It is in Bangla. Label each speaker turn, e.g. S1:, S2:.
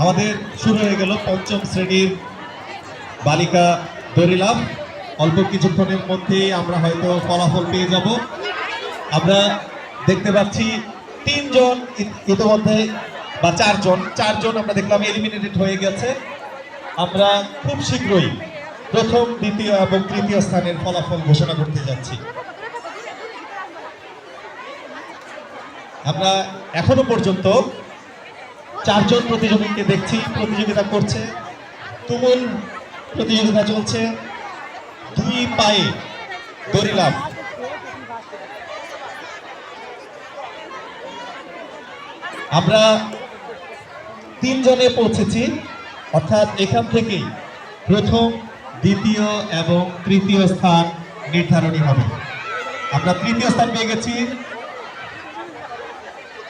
S1: আমাদের শুরু হয়ে গেল পঞ্চম শ্রেণীর বালিকা দড়িলাফ। অল্প কিছুক্ষণের মধ্যেই আমরা হয়তো ফলাফল পেয়ে যাব। আমরা দেখতে পাচ্ছি তিনজন ইতিমধ্যে বা চারজন আমরা দেখলাম এলিমিনেটেড হয়ে গেছে। আমরা খুব শীঘ্রই প্রথম, দ্বিতীয় এবং তৃতীয় স্থানের ফলাফল ঘোষণা করতে যাচ্ছি। আমরা এখনো পর্যন্ত চারজন প্রতিযোগীকে দেখছি প্রতিযোগিতা করছে। তুমুল প্রতিযোগিতা চলছে। দুই পায়ে দড়িলাফ। আমরা তিনজনে পৌঁছেছি, অর্থাৎ এখান থেকেই প্রথম, দ্বিতীয় এবং তৃতীয় স্থান নির্ধারণী হবে। আমরা তৃতীয় স্থান পেয়ে গেছি।